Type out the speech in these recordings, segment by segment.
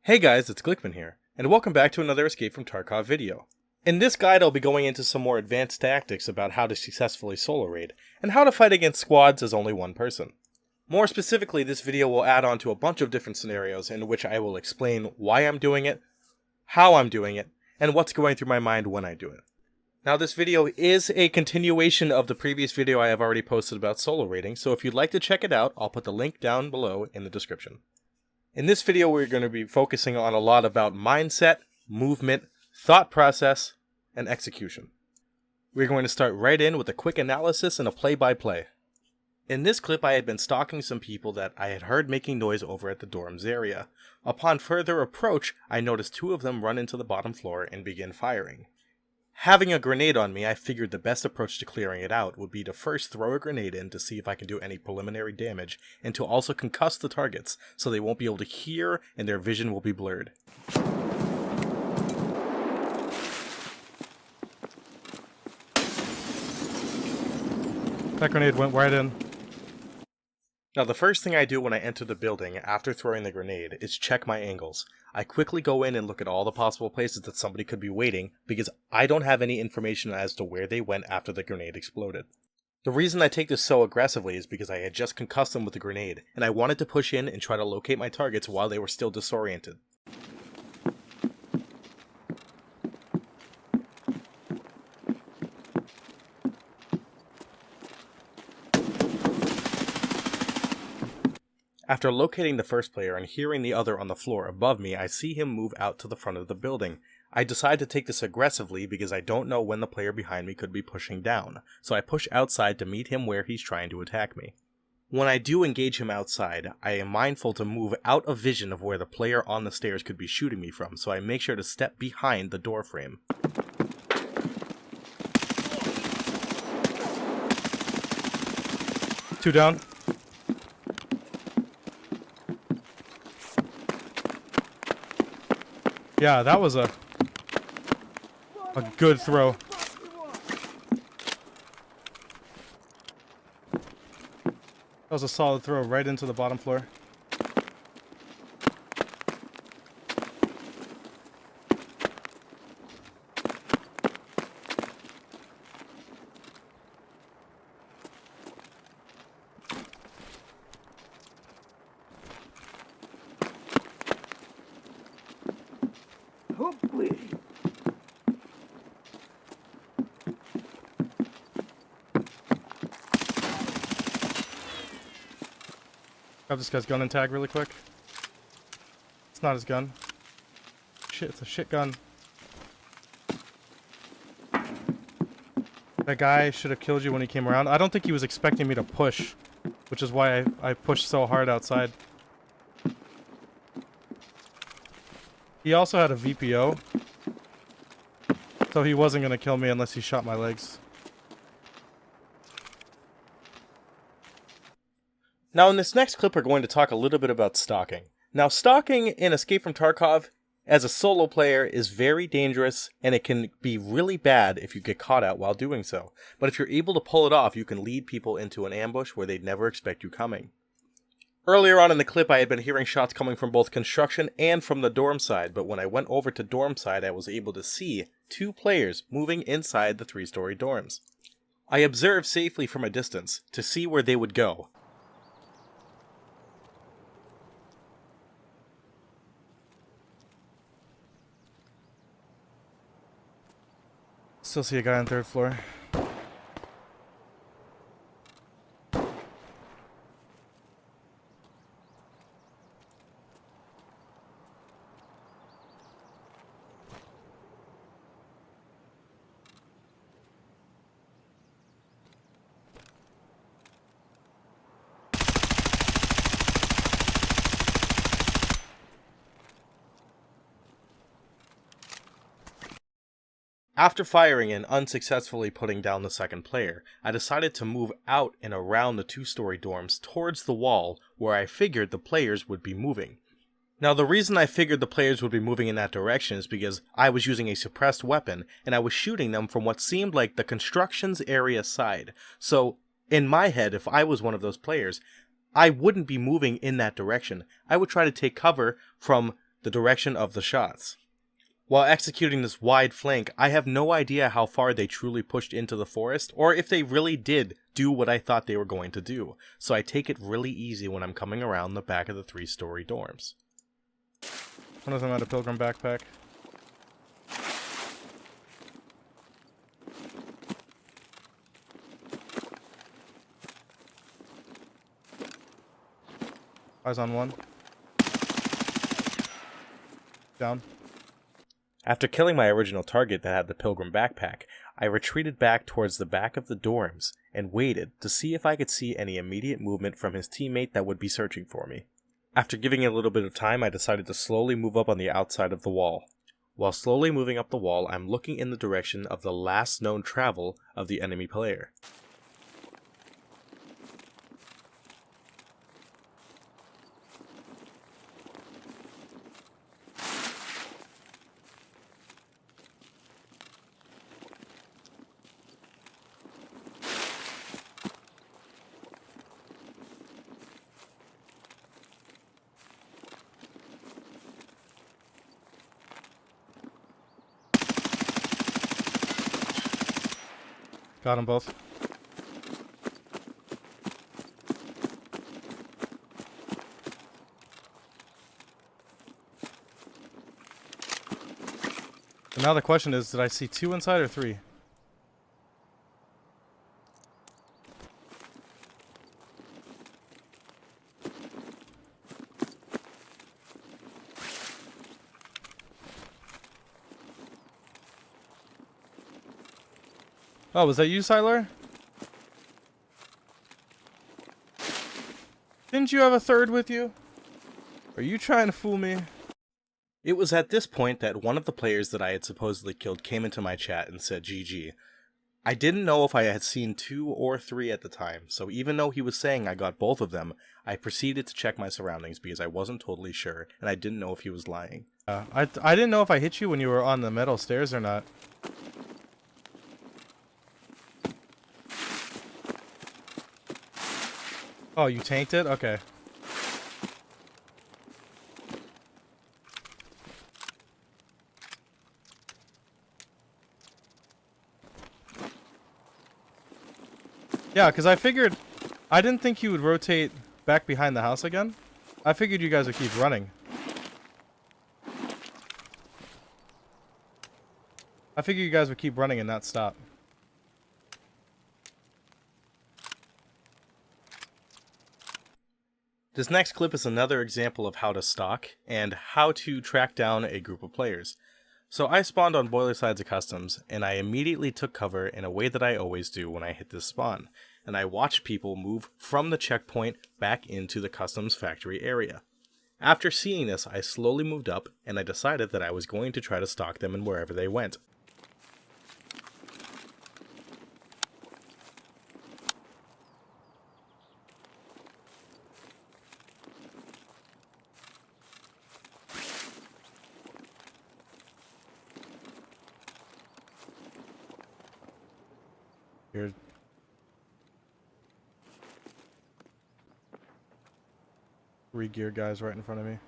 Hey guys, it's Glickman here, and welcome back to another Escape from Tarkov video. In this guide I'll be going into some more advanced tactics about how to successfully solo raid, and how to fight against squads as only one person. More specifically, this video will add on to a bunch of different scenarios in which I will explain why I'm doing it, how I'm doing it, and what's going through my mind when I do it. Now this video is a continuation of the previous video I have already posted about solo raiding, so if you'd like to check it out, I'll put the link down below in the description. In this video, we're going to be focusing on a lot about mindset, movement, thought process, and execution. We're going to start right in with a quick analysis and a play-by-play. In this clip, I had been stalking some people that I had heard making noise over at the dorms area. Upon further approach, I noticed two of them run into the bottom floor and begin firing. Having a grenade on me, I figured the best approach to clearing it out would be to first throw a grenade in to see if I can do any preliminary damage, and to also concuss the targets so they won't be able to hear and their vision will be blurred. That grenade went right in. Now the first thing I do when I enter the building after throwing the grenade is check my angles. I quickly go in and look at all the possible places that somebody could be waiting because I don't have any information as to where they went after the grenade exploded. The reason I take this so aggressively is because I had just concussed them with the grenade and I wanted to push in and try to locate my targets while they were still disoriented. After locating the first player and hearing the other on the floor above me, I see him move out to the front of the building. I decide to take this aggressively because I don't know when the player behind me could be pushing down, so I push outside to meet him where he's trying to attack me. When I do engage him outside, I am mindful to move out of vision of where the player on the stairs could be shooting me from, so I make sure to step behind the door frame. Two down. Yeah, that was a good throw. That was a solid throw right into the bottom floor. Grab this guy's gun and tag really quick. It's not his gun. Shit, it's a shit gun. That guy should have killed you when he came around. I don't think he was expecting me to push, which is why I pushed so hard outside. He also had a VPO, so he wasn't going to kill me unless he shot my legs. Now in this next clip we're going to talk a little bit about stalking. Now stalking in Escape from Tarkov as a solo player is very dangerous and it can be really bad if you get caught out while doing so. But if you're able to pull it off, you can lead people into an ambush where they'd never expect you coming. Earlier on in the clip I had been hearing shots coming from both construction and from the dorm side, but when I went over to dorm side I was able to see two players moving inside the 3-story dorms. I observed safely from a distance to see where they would go. Still see a guy on 3rd floor. After firing and unsuccessfully putting down the second player, I decided to move out and around the 2-story dorms towards the wall where I figured the players would be moving. Now the reason I figured the players would be moving in that direction is because I was using a suppressed weapon and I was shooting them from what seemed like the constructions area side. So in my head, if I was one of those players, I wouldn't be moving in that direction. I would try to take cover from the direction of the shots. While executing this wide flank, I have no idea how far they truly pushed into the forest, or if they really did do what I thought they were going to do, so I take it really easy when I'm coming around the back of the 3-story dorms. One of them had a pilgrim backpack. Eyes on one. Down. After killing my original target that had the pilgrim backpack, I retreated back towards the back of the dorms and waited to see if I could see any immediate movement from his teammate that would be searching for me. After giving it a little bit of time, I decided to slowly move up on the outside of the wall. While slowly moving up the wall, I'm looking in the direction of the last known travel of the enemy player. Got them both. So now the question is, did I see 2 inside or 3? Oh, was that you, Siler? Didn't you have a third with you? Are you trying to fool me? It was at this point that one of the players that I had supposedly killed came into my chat and said GG. I didn't know if I had seen 2 or 3 at the time, so even though he was saying I got both of them, I proceeded to check my surroundings because I wasn't totally sure, and I didn't know if he was lying. I didn't know if I hit you when you were on the metal stairs or not. Oh, you tanked it? Okay. Yeah, because I figured... I didn't think you would rotate back behind the house again. I figured you guys would keep running. I figured you guys would keep running and not stop. This next clip is another example of how to stalk and how to track down a group of players. So I spawned on Boiler Sides of Customs, and I immediately took cover in a way that I always do when I hit this spawn, and I watched people move from the checkpoint back into the Customs factory area. After seeing this, I slowly moved up, and I decided that I was going to try to stalk them in wherever they went. Here. Re-gear guys right in front of me.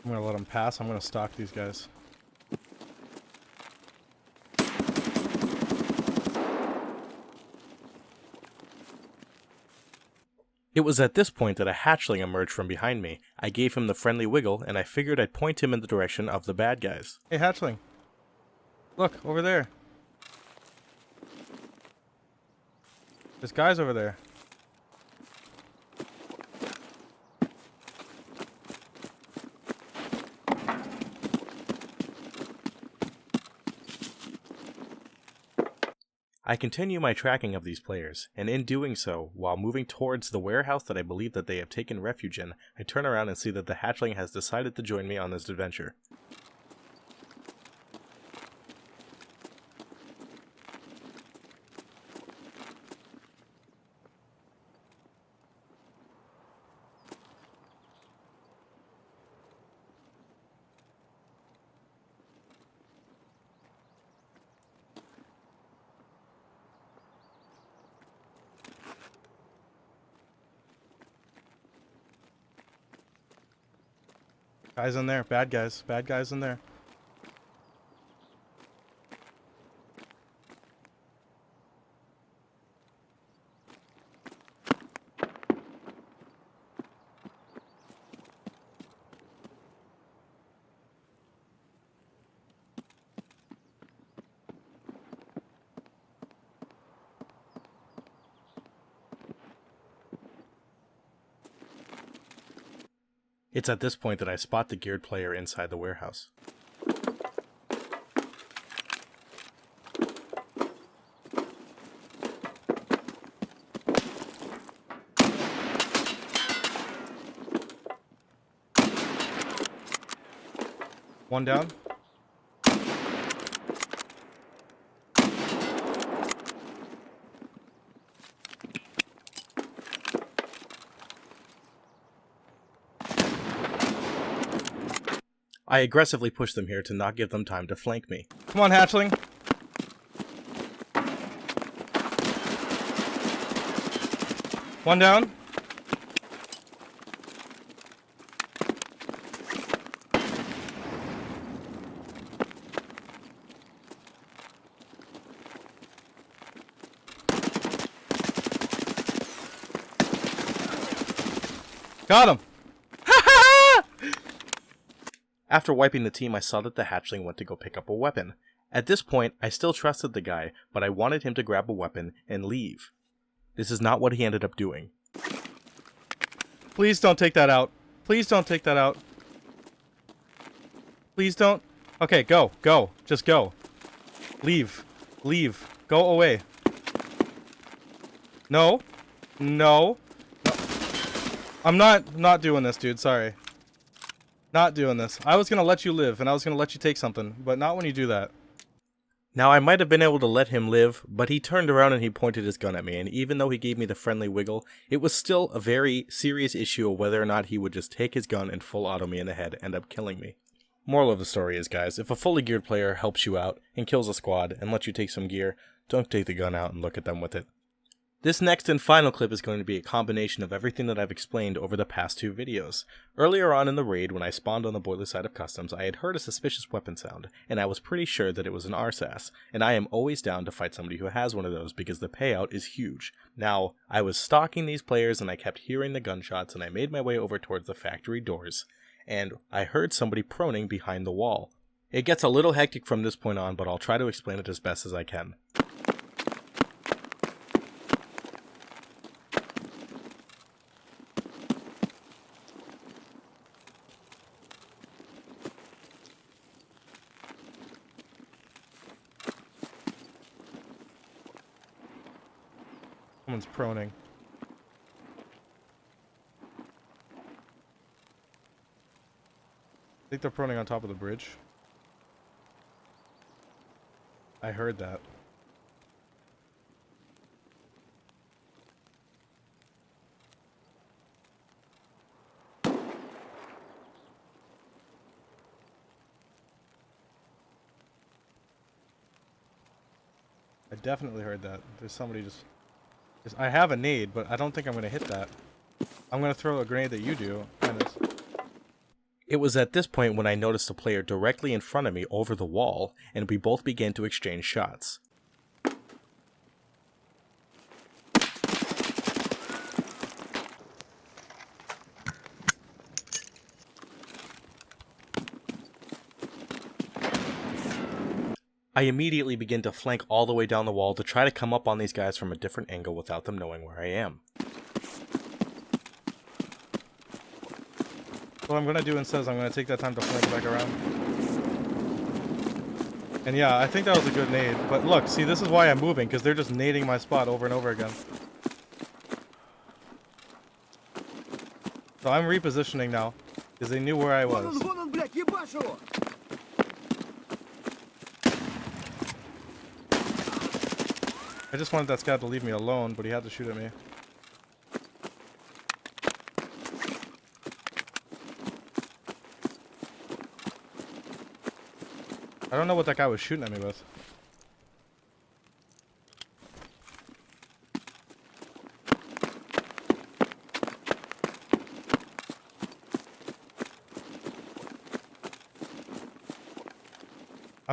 I'm gonna let them pass. I'm gonna stalk these guys. It was at this point that a hatchling emerged from behind me. I gave him the friendly wiggle, and I figured I'd point him in the direction of the bad guys. Hey, hatchling. Look, over there. There's guys over there. I continue my tracking of these players, and in doing so, while moving towards the warehouse that I believe that they have taken refuge in, I turn around and see that the hatchling has decided to join me on this adventure. Guys in there. Bad guys. Bad guys in there. It's at this point that I spot the geared player inside the warehouse. One down. I aggressively push them here to not give them time to flank me. Come on, hatchling. One down. Got him. After wiping the team, I saw that the hatchling went to go pick up a weapon. At this point, I still trusted the guy, but I wanted him to grab a weapon and leave. This is not what he ended up doing. Please don't take that out. Please don't take that out. Please don't. Okay, go. Go. Just go. Leave. Leave. Go away. No. No. I'm not doing this, dude. Sorry. Not doing this. I was gonna let you live, and I was gonna let you take something, but not when you do that. Now, I might have been able to let him live, but he turned around and he pointed his gun at me, and even though he gave me the friendly wiggle, it was still a very serious issue of whether or not he would just take his gun and full auto me in the head, end up killing me. Moral of the story is, guys, if a fully geared player helps you out and kills a squad and lets you take some gear, don't take the gun out and look at them with it. This next and final clip is going to be a combination of everything that I've explained over the past two videos. Earlier on in the raid, when I spawned on the boiler side of customs, I had heard a suspicious weapon sound, and I was pretty sure that it was an RSAS, and I am always down to fight somebody who has one of those because the payout is huge. Now, I was stalking these players and I kept hearing the gunshots, and I made my way over towards the factory doors, and I heard somebody proning behind the wall. It gets a little hectic from this point on, but I'll try to explain it as best as I can. Someone's proning. I think they're proning on top of the bridge. I heard that. I definitely heard that. There's somebody just... I have a nade, but I don't think I'm going to hit that. I'm going to throw a grenade that you do. And it's... It was at this point when I noticed a player directly in front of me over the wall, and we both began to exchange shots. I immediately begin to flank all the way down the wall to try to come up on these guys from a different angle without them knowing where I am. What I'm going to do instead is I'm going to take that time to flank back around. And yeah, I think that was a good nade. But look, see, this is why I'm moving, because they're just nading my spot over and over again. So I'm repositioning now, because they knew where I was. I just wanted that scout to leave me alone, but he had to shoot at me. I don't know what that guy was shooting at me with.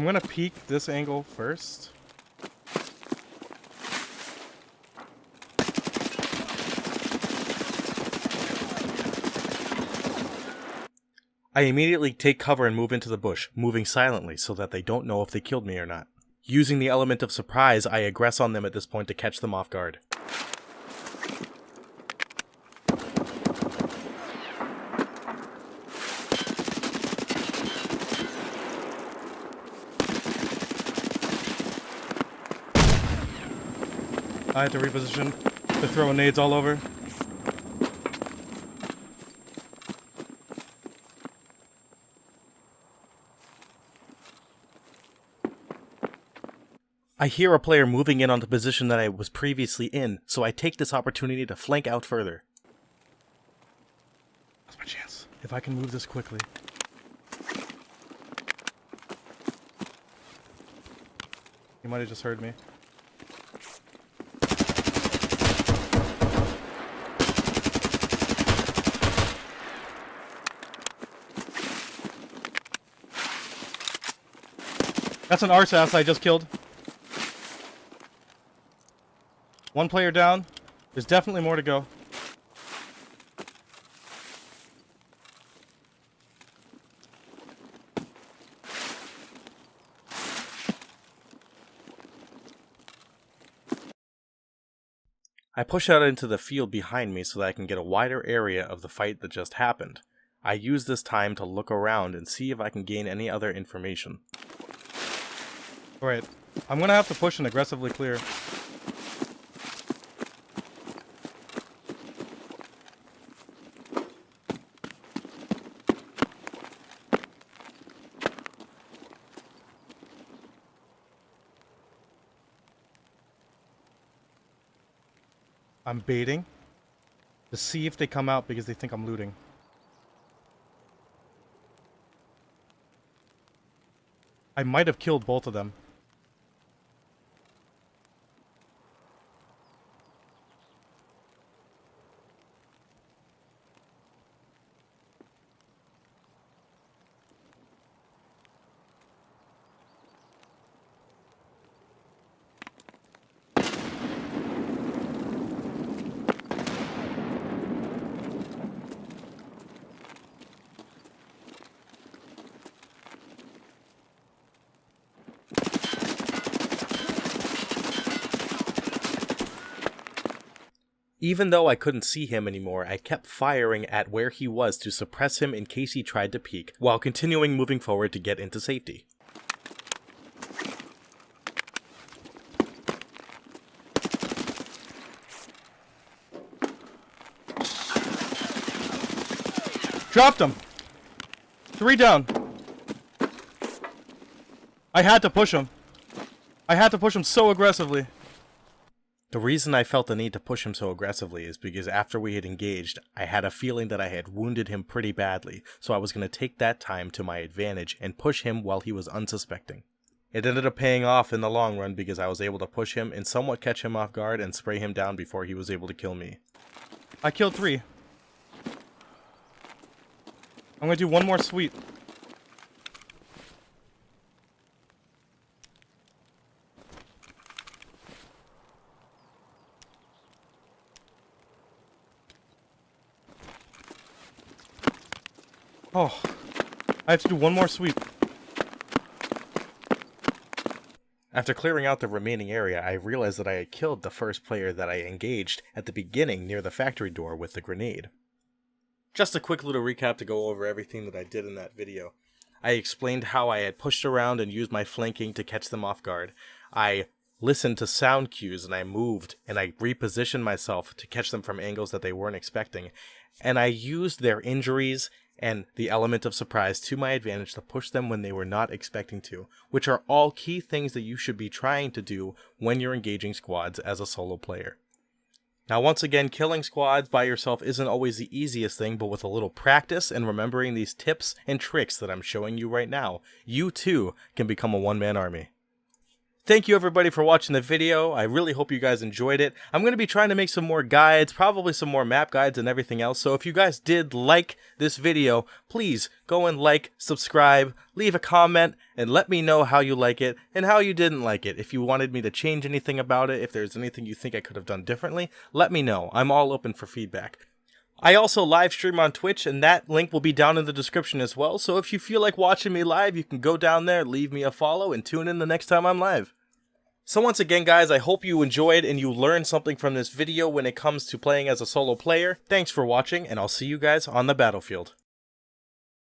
I'm gonna peek this angle first. I immediately take cover and move into the bush, moving silently so that they don't know if they killed me or not. Using the element of surprise, I aggress on them at this point to catch them off guard. I had to reposition. They're throwing nades all over. I hear a player moving in on the position that I was previously in, so I take this opportunity to flank out further. That's my chance. If I can move this quickly. He might have just heard me. That's an RSAS I just killed. One player down. There's definitely more to go. I push out into the field behind me so that I can get a wider area of the fight that just happened. I use this time to look around and see if I can gain any other information. Alright, I'm gonna have to push and aggressively clear. I'm baiting to see if they come out because they think I'm looting. I might have killed both of them. Even though I couldn't see him anymore, I kept firing at where he was to suppress him in case he tried to peek, while continuing moving forward to get into safety. Dropped him! 3 down. I had to push him. I had to push him so aggressively. The reason I felt the need to push him so aggressively is because after we had engaged, I had a feeling that I had wounded him pretty badly, so I was going to take that time to my advantage and push him while he was unsuspecting. It ended up paying off in the long run because I was able to push him and somewhat catch him off guard and spray him down before he was able to kill me. I killed 3. I'm gonna do one more sweep. Oh, I have to do one more sweep. After clearing out the remaining area, I realized that I had killed the first player that I engaged at the beginning near the factory door with the grenade. Just a quick little recap to go over everything that I did in that video. I explained how I had pushed around and used my flanking to catch them off guard. I listened to sound cues and I moved and I repositioned myself to catch them from angles that they weren't expecting. And I used their injuries and the element of surprise to my advantage to push them when they were not expecting to, which are all key things that you should be trying to do when you're engaging squads as a solo player. Now once again, killing squads by yourself isn't always the easiest thing, but with a little practice and remembering these tips and tricks that I'm showing you right now, you too can become a one-man army. Thank you everybody for watching the video. I really hope you guys enjoyed it. I'm going to be trying to make some more guides, probably some more map guides and everything else. So if you guys did like this video, please go and like, subscribe, leave a comment, and let me know how you like it and how you didn't like it. If you wanted me to change anything about it, if there's anything you think I could have done differently, let me know. I'm all open for feedback. I also live stream on Twitch, and that link will be down in the description as well. So if you feel like watching me live, you can go down there, leave me a follow, and tune in the next time I'm live. So once again, guys, I hope you enjoyed and you learned something from this video when it comes to playing as a solo player. Thanks for watching, and I'll see you guys on the battlefield.